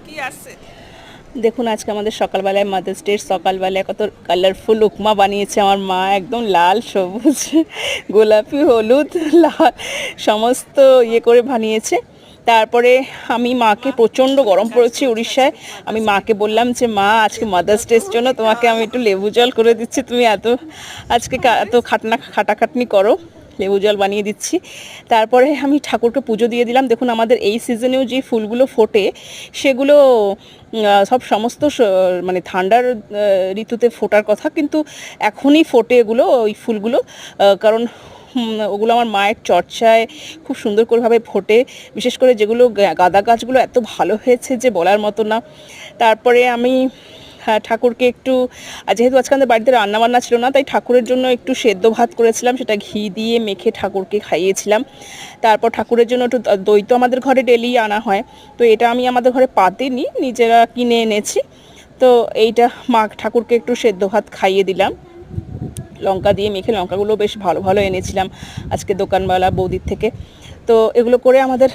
কি আছে। দেখুন আজকে আমাদের সকালবেলায় মাদার্স ডে সকালবেলায় কত কালারফুল উপমা বানিয়েছে আমার মা, একদম লাল সবুজ গোলাপি হলুদ লাল সমস্ত ইয়ে করে বানিয়েছে। তারপরে আমি মাকে, প্রচণ্ড গরম পড়েছে উড়িষ্যায়, আমি মাকে বললাম যে মা আজকে মাদার্স ডের জন্য তোমাকে আমি একটু লেবু জল করে দিচ্ছি, তুমি আজকে এত খাটাখাটনি করো, লেবু জল বানিয়ে দিচ্ছি। তারপরে আমি ঠাকুরকে পুজো দিয়ে দিলাম। দেখুন আমাদের এই সিজনেও যে ফুলগুলো ফোটে সেগুলো সব সমস্ত মানে ঠান্ডার ঋতুতে ফোটার কথা, কিন্তু এখনই ফোটে এগুলো, ওই ফুলগুলো, কারণ ওগুলো আমার মায়ের চর্চায় খুব সুন্দর করেভাবে ফোটে। বিশেষ করে যেগুলো গাঁদা গাছগুলো এত ভালো হয়েছে যে বলার মতো না। তারপরে আমি, হ্যাঁ, ঠাকুরকে একটু, যেহেতু আজকে আমাদের বাড়িতে রান্নাবান্না ছিল না, তাই ঠাকুরের জন্য একটু সেদ্ধ ভাত করেছিলাম, সেটা ঘি দিয়ে মেখে ঠাকুরকে খাইয়েছিলাম। তারপর ঠাকুরের জন্য একটু দই তো আমাদের ঘরে ডেলি আনা হয়, তো এটা আমি আমাদের ঘরে পাতিনি, নিজেরা কিনে এনেছি। তো এইটা মা ঠাকুরকে একটু সেদ্ধ ভাত খাইয়ে দিলাম লঙ্কা দিয়ে মেখে, লঙ্কাগুলো বেশ ভালো ভালো এনেছিলাম আজকে দোকানওয়ালা বৌদির থেকে। তো এগুলো করে আমাদের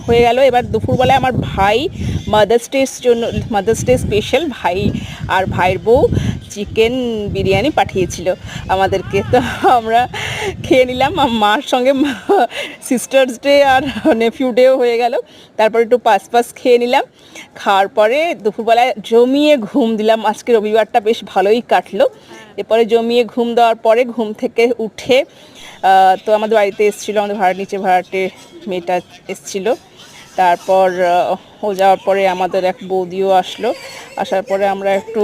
হয়ে গেল। এবার দুপুরবেলায় আমার ভাই মাদার্স ডে স্পেশাল ভাই আর ভাইয়ের বউ চিকেন বিরিয়ানি পাঠিয়েছিল আমাদেরকে, তো আমরা খেয়ে নিলাম। মার সঙ্গে সিস্টার্স ডে আর নেফিউ ডেও হয়ে গেল। তারপর একটু পাস খেয়ে নিলাম। খাওয়ার পরে দুপুরবেলায় জমিয়ে ঘুম দিলাম, আজকে রবিবারটা বেশ ভালোই কাটলো। এরপরে জমিয়ে ঘুম দেওয়ার পরে ঘুম থেকে উঠে তো আমাদের বাড়িতে এসেছিলো, আমাদের নিচে ভাড়াটে মেয়েটা এসেছিলো। তারপর ও যাওয়ার পরে আমাদের এক বৌদিও আসলো। আসার পরে আমরা একটু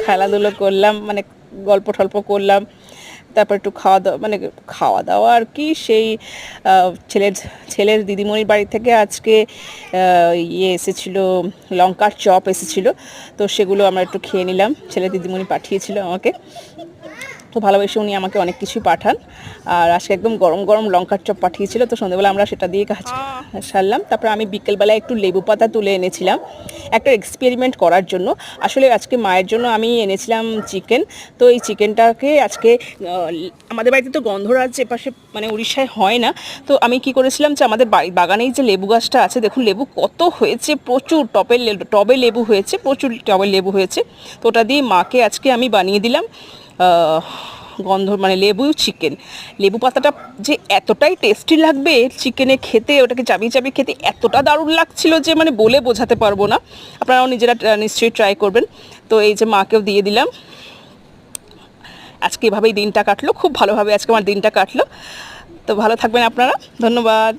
খেলাধুলো করলাম, মানে গল্প টল্প করলাম। তারপর একটু খাওয়া দাওয়া আর কি, সেই ছেলের দিদিমণির বাড়ি থেকে আজকে ইয়ে এসেছিলো, লঙ্কার চপ এসেছিলো, তো সেগুলো আমরা একটু খেয়ে নিলাম। ছেলের দিদিমণি পাঠিয়েছিল আমাকে, তো ভালোবেসে উনি আমাকে অনেক কিছুই পাঠান। আর আজকে একদম গরম গরম লঙ্কার চপ পাঠিয়েছিল, তো সন্ধ্যেবেলা আমরা সেটা দিয়ে কাজ সারলাম। তারপরে আমি বিকেলবেলায় একটু লেবু পাতা তুলে এনেছিলাম একটা এক্সপেরিমেন্ট করার জন্য। আসলে আজকে মায়ের জন্য আমি এনেছিলাম চিকেন, তো এই চিকেনটাকে আজকে আমাদের বাড়িতে তো গন্ধরাজ এপাশে মানে উড়িষ্যায় হয় না, তো আমি কি করেছিলাম যে আমাদের বাগানেই যে লেবু গাছটা আছে, দেখুন লেবু কত হয়েছে, প্রচুর টবে লেবু হয়েছে, প্রচুর টবে লেবু হয়েছে। তো ওটা দিয়ে মাকে আজকে আমি বানিয়ে দিলাম লেবু চিকেন। লেবু পাতাটা যে এতটাই টেস্টি লাগবে চিকেনে খেতে, ওটাকে চাবিয়ে চাবিয়ে খেতে এতটা দারুণ লাগছিল যে মানে বলে বোঝাতে পারবো না। আপনারাও নিজেরা নিশ্চয়ই ট্রাই করবেন। তো এই যে মাকেও দিয়ে দিলাম। আজকে এভাবেই দিনটা কাটলো, খুব ভালোভাবে আজকে আমার দিনটা কাটলো। তো ভালো থাকবেন আপনারা, ধন্যবাদ।